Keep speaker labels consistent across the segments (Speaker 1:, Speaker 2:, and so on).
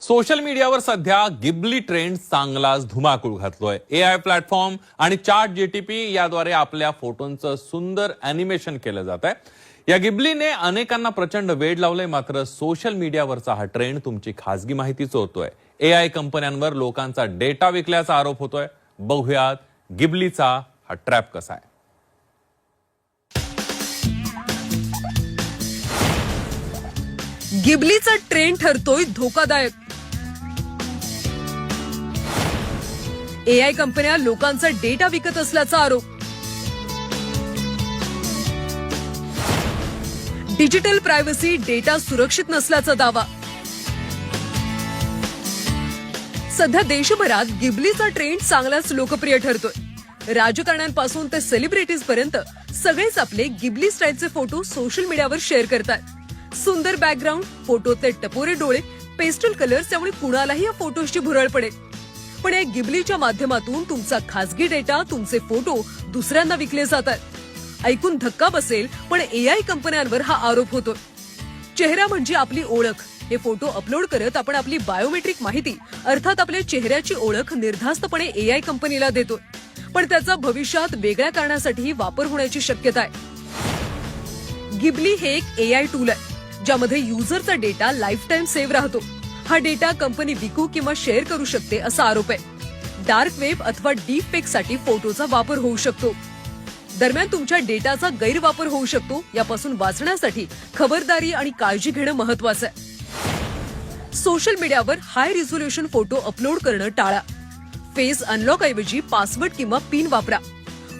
Speaker 1: Social मीडियावर सध्या Ghibli trend चांगलाच धुमाकूळ घातलोय। एआय प्लॅटफॉर्म आणि चॅट जीटीपी याद्वारे आपल्या फोटोंचं सुंदर अॅनिमेशन केलं जात आहे। या गिबलीने अनेकांना प्रचंड वेड लावलंय, मात्र सोशल मीडियावरचा हा ट्रेंड तुमची खासगी माहिती चोरतोय। एआय कंपन्यांवर लोकांचा डेटा विकल्याचा आरोप होतोय। बघूयात गिबलीचा हा ट्रॅप कसा आहे।
Speaker 2: गिबलीचा ट्रेंड ठरतोय धोकादायक। एआय कंपन्या लोकांचा डेटा विकत असल्याचा आरोप। डिजिटल प्रायव्हसी, डेटा सुरक्षित नसल्याचा दावा। सध्या देशभरात गिबलीचा ट्रेंड चांगलाच लोकप्रिय ठरतोय। राजकारण्यांपासून ते सेलिब्रिटीज पर्यंत सगळेच आपले गिबली स्टाईलचे फोटो सोशल मीडियावर शेअर करतात। सुंदर बॅकग्राऊंड, फोटोतले टपोरे डोळे, पेस्टल कलर्स, त्यामुळे कुणालाही या फोटोची भुरळ पडेल। पण या गिबलीच्या माध्यमातून तुमचा खासगी डेटा, तुमचे फोटो दुसऱ्यांना विकले जातात। ऐकून धक्का बसेल, पण एआय कंपन्यांवर हा आरोप होतो। चेहरा म्हणजे आपली ओळख। हे फोटो अपलोड करत आपण आपली बायोमेट्रिक माहिती, अर्थात आपल्या चेहऱ्याची ओळख निर्धास्तपणे एआय कंपनीला देतो। पण त्याचा भविष्यात वेगळ्या कारणासाठी वापर होण्याची शक्यता आहे। गिबली हे एक एआय टूल आहे ज्यामध्ये युजरचा डेटा लाईफ टाइम सेव्ह राहतो। हा डेटा कंपनी विकू किंवा शेअर करू शकते असा आरोप आहे। डार्क वेब अथवा डीप फेक साठी फोटोचा वापर होऊ शकतो। दरम्यान तुमच्या डेटाचा गैरवापर होऊ शकतो। यापासून वाचण्यासाठी खबरदारी आणि काळजी घेणं महत्वाचं आहे। सोशल मीडियावर हाय रिझोल्युशन फोटो अपलोड करणं टाळा। फेस अनलॉक ऐवजी पासवर्ड किंवा पिन वापरा।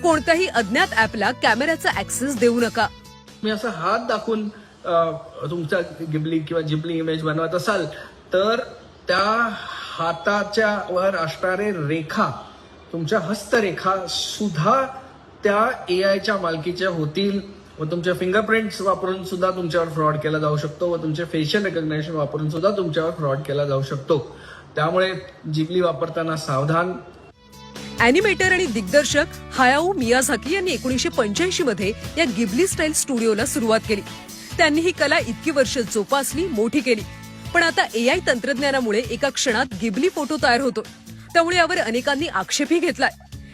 Speaker 2: कोणत्याही अज्ञात ऍपला कॅमेऱ्याचा ऍक्सेस देऊ नका।
Speaker 3: मी असा हात दाखवून तुमचा गिबली किंवा जिबली इमेज बनवत असाल तर त्या हाताच्या वर असणारे रेखा, तुमच्या हस्तरेखा सुद्धा त्या एआयच्या मालकीच्या होतील व तुमचे फिंगरप्रिंट्स वापरून सुद्धा तुमच्यावर फ्रॉड केला जाऊ शकतो व तुमचे फेशियल रेकग्नायझेशन वापरून सुद्धा तुमच्यावर फ्रॉड केला जाऊ शकतो। त्यामुळे जिबली वापरताना सावधान।
Speaker 2: अॅनिमेटर आणि दिग्दर्शक हायाओ मियाझाकी यांनी 1985 मध्ये या गिबली स्टाईल स्टुडिओला सुरुवात केली। त्यांनी ही कला इतकी वर्ष जोपासली, मोठी केली। पण आता एआय तंत्रज्ञानामुळे एका क्षणात गिबली फोटो तयार होतो। त्यामुळे यावर अनेकांनी आक्षेपही घेतलाय।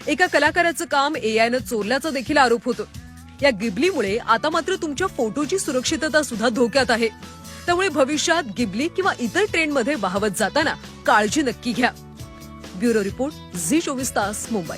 Speaker 2: एका कलाकाराचं काम एआयनं चोरल्याचा देखील आरोप होतो। या गिबलीमुळे आता मात्र तुमच्या फोटोची सुरक्षितता सुद्धा धोक्यात आहे। त्यामुळे भविष्यात गिबली किंवा इतर ट्रेंडमध्ये वाहवत जाताना काळजी नक्की घ्या। ब्युरो रिपोर्ट, झी 24 तास, मुंबई।